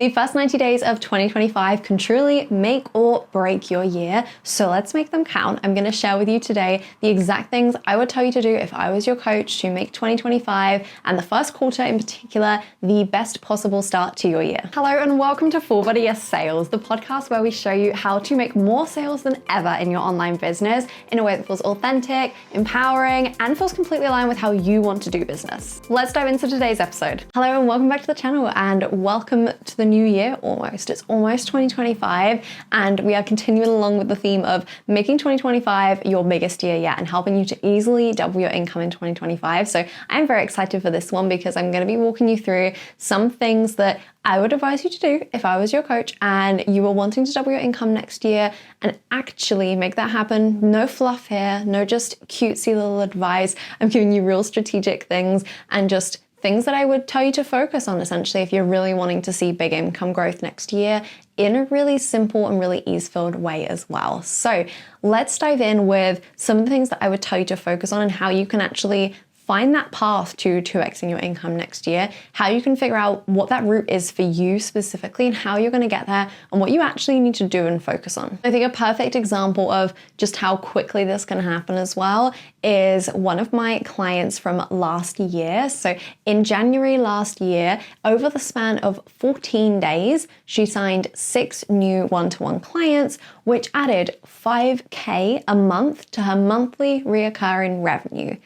The first 90 days of 2025 can truly make or break your year, so let's make them count. I'm going to share with you today the exact things I would tell you to do if I was your coach to make 2025 and the first quarter in particular the best possible start to your year. Hello and welcome to Full Body Yes Sales, the podcast where we show you how to make more sales than ever in your online business in a way that feels authentic, empowering, and feels completely aligned with how you want to do business. Let's dive into today's episode. Hello and welcome back to the channel and welcome to the new year almost. It's almost 2025 and we are continuing along with the theme of making 2025 your biggest year yet and helping you to easily double your income in 2025. So I'm very excited for this one because I'm going to be walking you through some things that I would advise you to do if I was your coach and you were wanting to double your income next year and actually make that happen. No fluff here, no just cutesy little advice. I'm giving you real strategic things and just things that I would tell you to focus on essentially if you're really wanting to see big income growth next year in a really simple and really ease-filled way as well. So let's dive in with some of the things that I would tell you to focus on and how you can actually find that path to 2xing your income next year, how you can figure out what that route is for you specifically and how you're going to get there and what you actually need to do and focus on. I think a perfect example of just how quickly this can happen as well is one of my clients from last year. So in January last year, over the span of 14 days, she signed 6 new one-to-one clients, which added 5K a month to her monthly reoccurring revenue.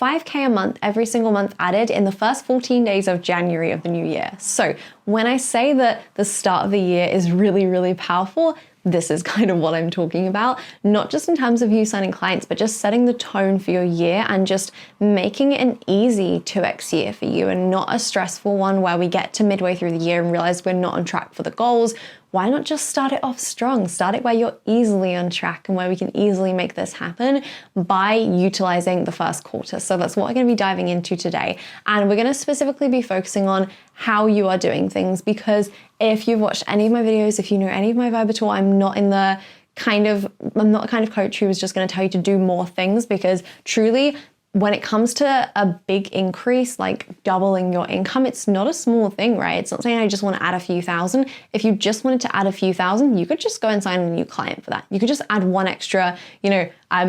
5K a month, every single month added in the first 14 days of January of the new year. So when I say that the start of the year is really, really powerful, this is kind of what I'm talking about, not just in terms of you signing clients, but just setting the tone for your year and just making it an easy 2x year for you and not a stressful one where we get to midway through the year and realize we're not on track for the goals. Why not just start it off strong? Start it where you're easily on track and where we can easily make this happen by utilizing the first quarter. So that's what we're going to be diving into today. And we're going to specifically be focusing on how you are doing things, because if you've watched any of my videos, if you know any of my vibe at all, I'm not the kind of coach who is just going to tell you to do more things, because truly, when it comes to a big increase, like doubling your income, it's not a small thing, right? It's not saying I just want to add a few thousand. If you just wanted to add a few thousand, you could just go and sign a new client for that. You could just add one extra,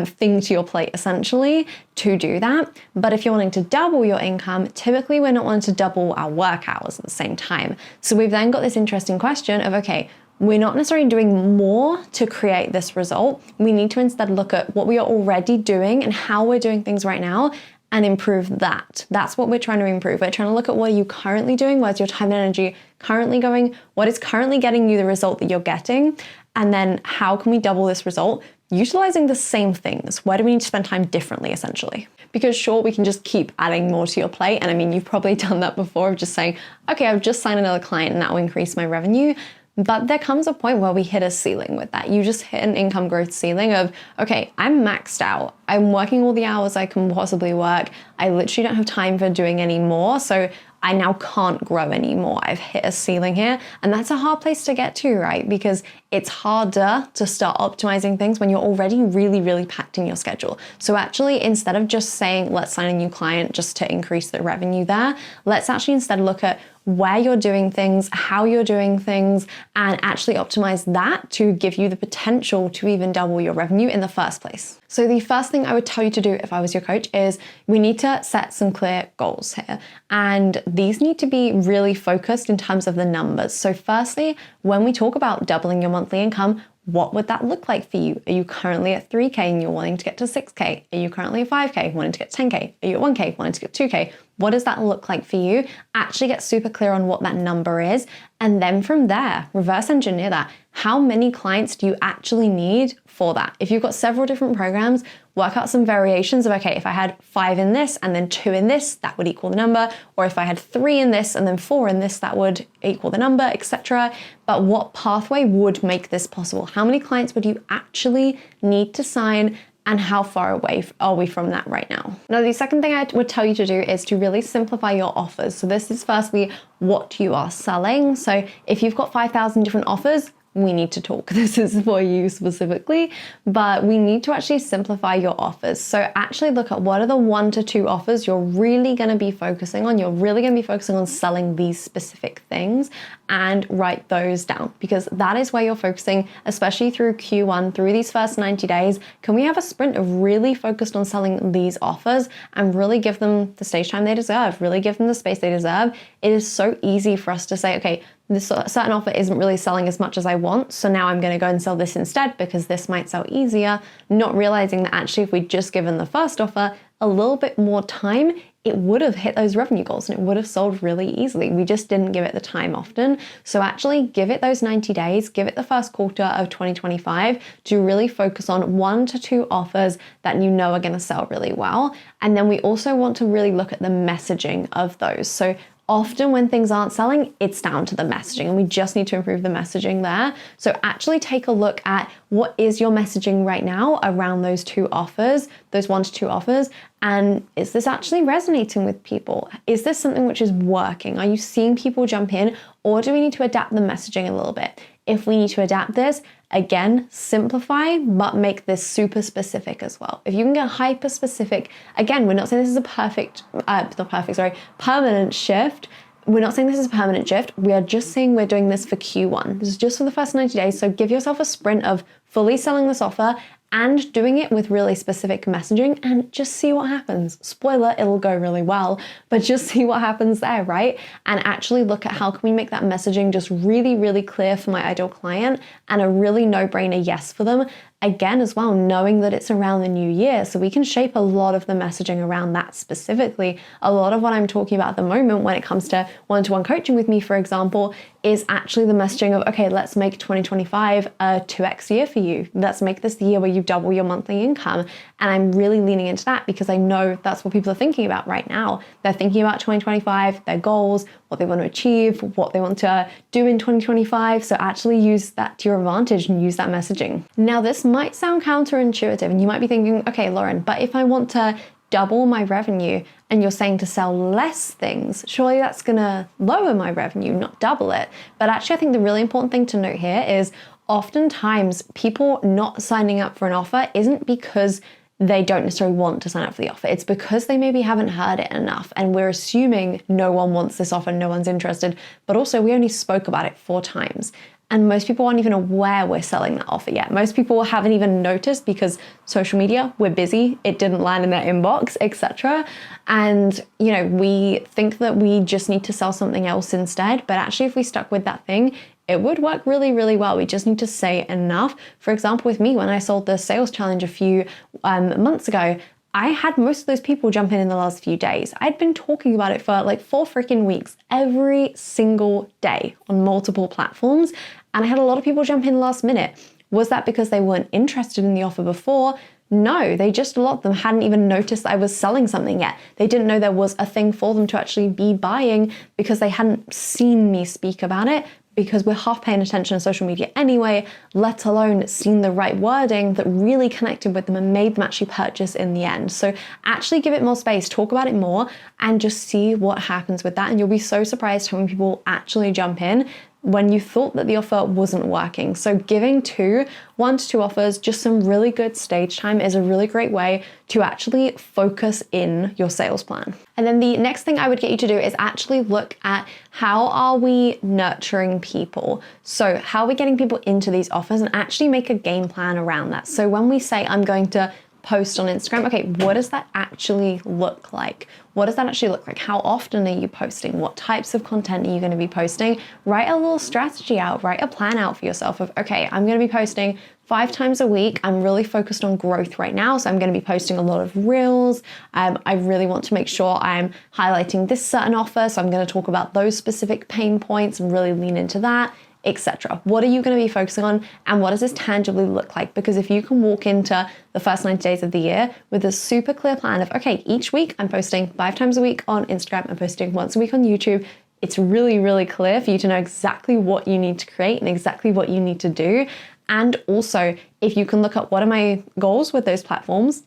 thing to your plate essentially to do that. But if you're wanting to double your income, typically we're not wanting to double our work hours at the same time. So we've then got this interesting question of, okay, we're not necessarily doing more to create this result. We need to instead look at what we are already doing and how we're doing things right now and improve that. That's what we're trying to improve. We're trying to look at what are you currently doing, where's your time and energy currently going, what is currently getting you the result that you're getting, and then how can we double this result utilizing the same things? Where do we need to spend time differently essentially? Because sure, we can just keep adding more to your plate. And I mean, you've probably done that before of just saying, okay, I've just signed another client and that will increase my revenue. But there comes a point where we hit a ceiling with that. You just hit an income growth ceiling of, okay, I'm maxed out. I'm working all the hours I can possibly work. I literally don't have time for doing any more. So I now can't grow anymore. I've hit a ceiling here. And that's a hard place to get to, right? Because it's harder to start optimizing things when you're already really, really packed in your schedule. So actually, instead of just saying, let's sign a new client just to increase the revenue there, let's actually instead look at where you're doing things, how you're doing things, and actually optimize that to give you the potential to even double your revenue in the first place. So the first thing I would tell you to do if I was your coach is we need to set some clear goals here. And these need to be really focused in terms of the numbers. So firstly, when we talk about doubling your monthly income, what would that look like for you? Are you currently at 3K and you're wanting to get to 6K? Are you currently at 5K, wanting to get 10K? Are you at 1K, wanting to get 2K? What does that look like for you? Actually get super clear on what that number is. And then from there, reverse engineer that. How many clients do you actually need for that? If you've got several different programs, work out some variations of, okay, if I had 5 in this and then 2 in this, that would equal the number. Or if I had 3 in this and then 4 in this, that would equal the number, etc. But what pathway would make this possible? How many clients would you actually need to sign? And how far away are we from that right now? Now, the second thing I would tell you to do is to really simplify your offers. So this is firstly what you are selling. So if you've got 5,000 different offers, we need to talk. This is for you specifically, but we need to actually simplify your offers. So actually look at what are the 1 to 2 offers you're really going to be focusing on. You're really going to be focusing on selling these specific things, and write those down, because that is where you're focusing, especially through Q1, through these first 90 days. Can we have a sprint of really focused on selling these offers and really give them the stage time they deserve, really give them the space they deserve? It is so easy for us to say, okay, this certain offer isn't really selling as much as I want, so now I'm going to go and sell this instead because this might sell easier, not realizing that actually if we'd just given the first offer a little bit more time, it would have hit those revenue goals and it would have sold really easily. We just didn't give it the time often. So actually give it those 90 days, give it the first quarter of 2025 to really focus on 1 to 2 offers that you know are going to sell really well. And then we also want to really look at the messaging of those. So often when things aren't selling, it's down to the messaging, and we just need to improve the messaging there. So actually take a look at what is your messaging right now around those 2 offers, those 1 to 2 offers, and is this actually resonating with people? Is this something which is working? Are you seeing people jump in, or do we need to adapt the messaging a little bit? If we need to adapt this, again, simplify, but make this super specific as well. If you can get hyper specific, again, we're not saying this is a permanent shift. We're not saying this is a permanent shift. We are just saying we're doing this for Q1. This is just for the first 90 days. So give yourself a sprint of fully selling this offer and doing it with really specific messaging, and just see what happens. Spoiler, it'll go really well, but just see what happens there, right? And actually look at how can we make that messaging just really, really clear for my ideal client and a really no-brainer yes for them. Again, as well, knowing that it's around the new year, so we can shape a lot of the messaging around that specifically. A lot of what I'm talking about at the moment when it comes to one-to-one coaching with me, for example, is actually the messaging of, okay, let's make 2025 a 2x year for you. Let's make this the year where you double your monthly income. And I'm really leaning into that because I know that's what people are thinking about right now. They're thinking about 2025, their goals, what they want to achieve, what they want to do in 2025. So actually use that to your advantage and use that messaging. Now, this might sound counterintuitive and you might be thinking, okay, Lauren, but if I want to double my revenue and you're saying to sell less things, surely that's gonna lower my revenue, not double it. But actually, I think the really important thing to note here is oftentimes people not signing up for an offer isn't because they don't necessarily want to sign up for the offer. It's because they maybe haven't heard it enough. And we're assuming no one wants this offer, no one's interested, but also we only spoke about it 4 times. And most people aren't even aware we're selling that offer yet. Most people haven't even noticed because social media, we're busy, it didn't land in their inbox, etc. And we think that we just need to sell something else instead. But actually, if we stuck with that thing, it would work really, really well. We just need to say enough. For example, with me, when I sold the sales challenge a few months ago, I had most of those people jump in the last few days. I'd been talking about it for like 4 freaking weeks, every single day on multiple platforms. And I had a lot of people jump in last minute. Was that because they weren't interested in the offer before? No, a lot of them hadn't even noticed that I was selling something yet. They didn't know there was a thing for them to actually be buying because they hadn't seen me speak about it, because we're half paying attention to social media anyway, let alone seen the right wording that really connected with them and made them actually purchase in the end. So actually give it more space, talk about it more, and just see what happens with that. And you'll be so surprised how many people actually jump in when you thought that the offer wasn't working. So giving 1 to 2 offers, just some really good stage time, is a really great way to actually focus in your sales plan. And then the next thing I would get you to do is actually look at how are we nurturing people? So how are we getting people into these offers, and actually make a game plan around that. So when we say I'm going to post on Instagram, okay, what does that actually look like? What does that actually look like? How often are you posting? What types of content are you going to be posting? Write a little strategy out, write a plan out for yourself of, okay, I'm going to be posting 5 times a week. I'm really focused on growth right now. So I'm going to be posting a lot of reels. I really want to make sure I'm highlighting this certain offer. So I'm going to talk about those specific pain points and really lean into that, etc. What are you going to be focusing on, and what does this tangibly look like? Because if you can walk into the first 90 days of the year with a super clear plan of, okay, each week I'm posting 5 times a week on Instagram, I'm posting once a week on YouTube, it's really, really clear for you to know exactly what you need to create and exactly what you need to do. And also, if you can look at what are my goals with those platforms,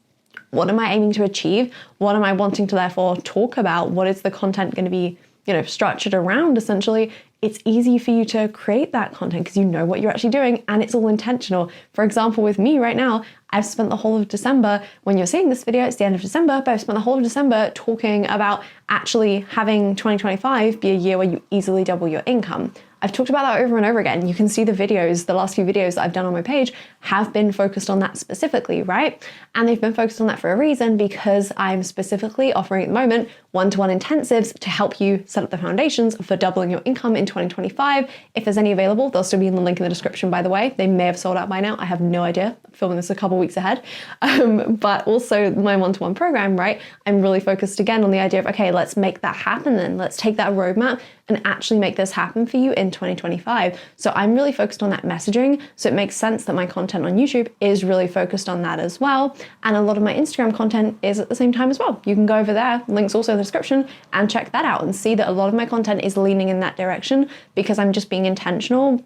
what am I aiming to achieve, what am I wanting to therefore talk about, what is the content going to be structured around, essentially, it's easy for you to create that content because you know what you're actually doing and it's all intentional. For example, with me right now, I've spent the whole of December, when you're seeing this video, it's the end of December, but I've spent the whole of December talking about actually having 2025 be a year where you easily double your income. I've talked about that over and over again. You can see the videos, the last few videos that I've done on my page have been focused on that specifically, right? And they've been focused on that for a reason, because I'm specifically offering at the moment one-to-one intensives to help you set up the foundations for doubling your income in 2025. If there's any available, they'll still be in the link in the description, by the way. They may have sold out by now. I have no idea. I'm filming this a couple weeks ahead. But also my one-to-one program, right? I'm really focused again on the idea of, okay, let's make that happen then. Let's take that roadmap and actually make this happen for you in 2025. So I'm really focused on that messaging. So it makes sense that my content on YouTube is really focused on that as well. And a lot of my Instagram content is at the same time as well. You can go over there, links also in the description, and check that out and see that a lot of my content is leaning in that direction because I'm just being intentional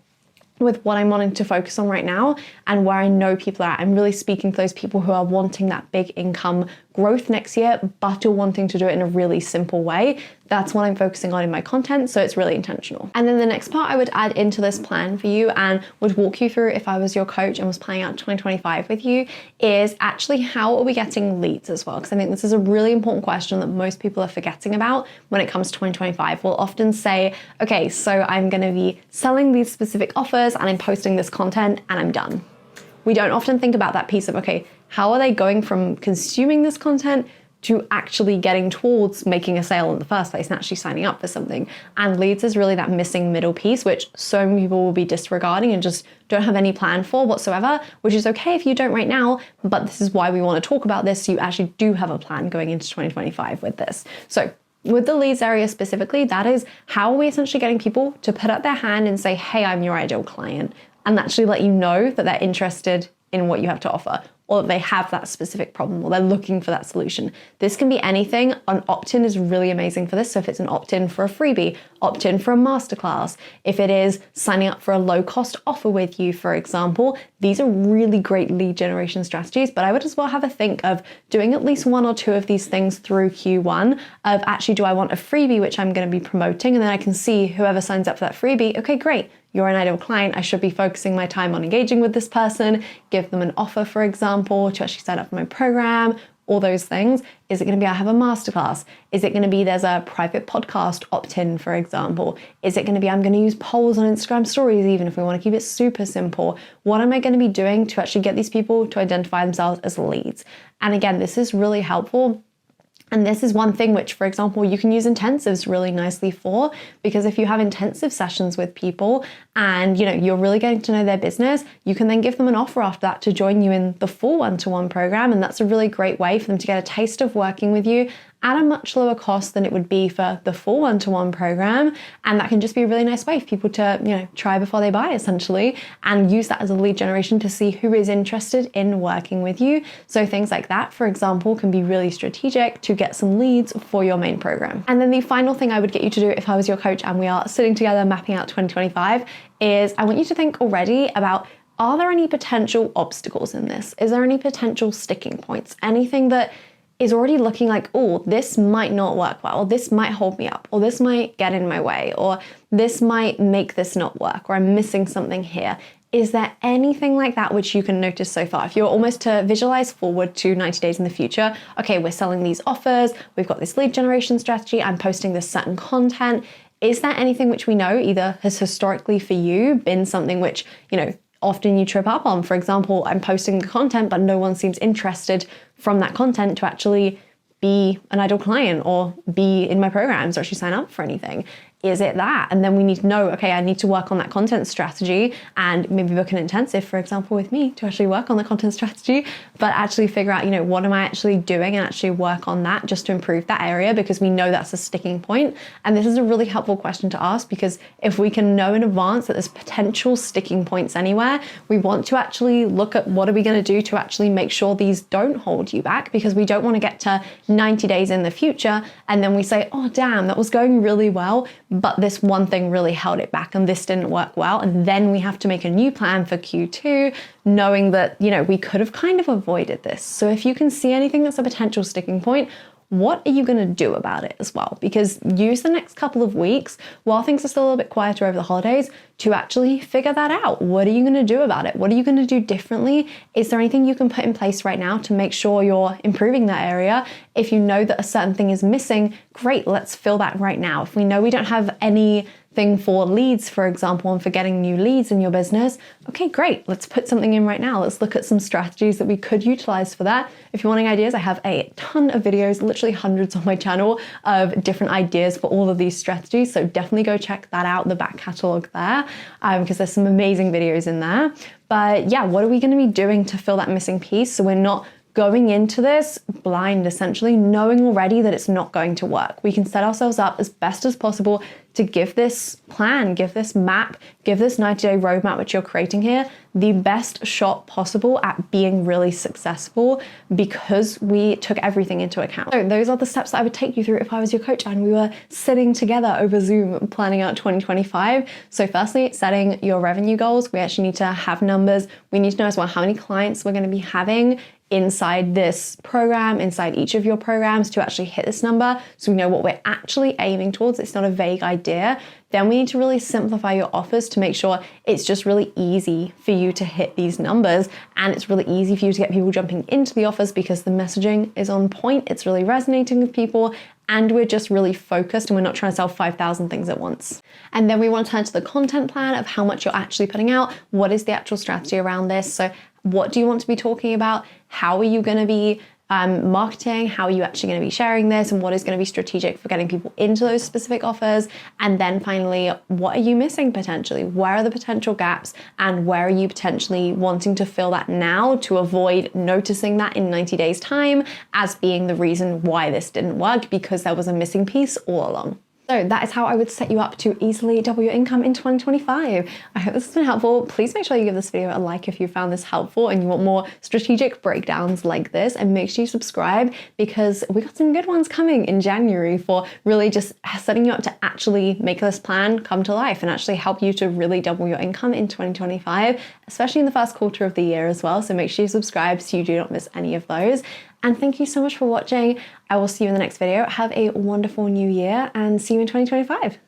with what I'm wanting to focus on right now and where I know people are at. I'm really speaking to those people who are wanting that big income growth next year, but are wanting to do it in a really simple way. That's what I'm focusing on in my content, so it's really intentional. And then the next part I would add into this plan for you and would walk you through if I was your coach and was planning out 2025 with you is actually how are we getting leads as well? Because I think this is a really important question that most people are forgetting about when it comes to 2025. We'll often say, okay, so I'm gonna be selling these specific offers and I'm posting this content and I'm done. We don't often think about that piece of, okay, how are they going from consuming this content to actually getting towards making a sale in the first place and actually signing up for something? And leads is really that missing middle piece, which so many people will be disregarding and just don't have any plan for whatsoever, which is okay if you don't right now, but this is why we want to talk about this, so you actually do have a plan going into 2025 with this. So with the leads area specifically, that is how are we essentially getting people to put up their hand and say, hey, I'm your ideal client, and actually let you know that they're interested in what you have to offer, or that they have that specific problem, or they're looking for that solution. This can be anything. An opt-in is really amazing for this. So if it's an opt-in for a freebie, opt-in for a masterclass, if it is signing up for a low-cost offer with you, for example, these are really great lead generation strategies, but I would as well have a think of doing at least one or two of these things through Q1 of actually, do I want a freebie, which I'm gonna be promoting, and then I can see whoever signs up for that freebie, okay, great. You're an ideal client. I should be focusing my time on engaging with this person, give them an offer, for example, to actually sign up for my program, all those things. Is it going to be I have a masterclass? Is it going to be there's a private podcast opt-in, for example? Is it going to be I'm going to use polls on Instagram stories, even if we want to keep it super simple? What am I going to be doing to actually get these people to identify themselves as leads? And again, this is really helpful. And this is one thing which, for example, you can use intensives really nicely for, because if you have intensive sessions with people and you're really getting to know their business, you can then give them an offer after that to join you in the full one-to-one program. And that's a really great way for them to get a taste of working with you at a much lower cost than it would be for the full one-to-one program. And that can just be a really nice way for people to, try before they buy, essentially, and use that as a lead generation to see who is interested in working with you. So things like that, for example, can be really strategic to get some leads for your main program. And then the final thing I would get you to do if I was your coach and we are sitting together mapping out 2025 is I want you to think already about, are there any potential obstacles in this? Is there any potential sticking points? Anything that is already looking like, oh, this might not work well, or this might hold me up, or this might get in my way, or this might make this not work, or I'm missing something here. Is there anything like that which you can notice so far? If you're almost to visualize forward to 90 days in the future, okay, we're selling these offers, we've got this lead generation strategy, I'm posting this certain content. Is there anything which we know either has historically for you been something which, often you trip up on? For example, I'm posting the content, but no one seems interested from that content to actually be an ideal client or be in my programs or actually sign up for anything. Is it that? And then we need to know, okay, I need to work on that content strategy and maybe book an intensive, for example, with me to actually work on the content strategy, but actually figure out, what am I actually doing and actually work on that just to improve that area, because we know that's a sticking point. And this is a really helpful question to ask, because if we can know in advance that there's potential sticking points anywhere, we want to actually look at what are we going to do to actually make sure these don't hold you back, because we don't want to get to 90 days in the future and then we say, oh, damn, that was going really well, but this one thing really held it back and this didn't work well. And then we have to make a new plan for Q2, knowing that, we could have kind of avoided this. So if you can see anything that's a potential sticking point, what are you going to do about it as well? Because use the next couple of weeks while things are still a little bit quieter over the holidays to actually figure that out. What are you going to do about it? What are you going to do differently? Is there anything you can put in place right now to make sure you're improving that area? If you know that a certain thing is missing, great, let's fill that right now. If we know we don't have anything for leads, for example, and for getting new leads in your business, okay, great, let's put something in right now. Let's look at some strategies that we could utilize for that. If you're wanting ideas, I have a ton of videos, literally hundreds on my channel of different ideas for all of these strategies. So definitely go check that out, the back catalog there, because there's some amazing videos in there. But yeah, what are we going to be doing to fill that missing piece so we're not going into this blind, essentially, knowing already that it's not going to work? We can set ourselves up as best as possible to give this plan, give this map, give this 90-day roadmap which you're creating here the best shot possible at being really successful, because we took everything into account. So those are the steps that I would take you through if I was your coach and we were sitting together over Zoom planning out 2025. So firstly, setting your revenue goals. We actually need to have numbers. We need to know as well how many clients we're going to be having inside this program, inside each of your programs, to actually hit this number, so we know what we're actually aiming towards. It's not a vague idea. Then we need to really simplify your offers to make sure it's just really easy for you to hit these numbers, and it's really easy for you to get people jumping into the offers because the messaging is on point, it's really resonating with people, and we're just really focused and we're not trying to sell 5,000 things at once. And then we want to turn to the content plan of how much you're actually putting out. What is the actual strategy around this? So what do you want to be talking about? How are you going to be marketing? How are you actually going to be sharing this? And what is going to be strategic for getting people into those specific offers? And then finally, what are you missing potentially? Where are the potential gaps? And where are you potentially wanting to fill that now to avoid noticing that in 90 days time as being the reason why this didn't work, because there was a missing piece all along? So that is how I would set you up to easily double your income in 2025. I hope this has been helpful. Please make sure you give this video a like if you found this helpful and you want more strategic breakdowns like this, and make sure you subscribe, because we got some good ones coming in January for really just setting you up to actually make this plan come to life and actually help you to really double your income in 2025, especially in the first quarter of the year as well. So make sure you subscribe so you do not miss any of those. And thank you so much for watching. I will see you in the next video. Have a wonderful new year and see you in 2025.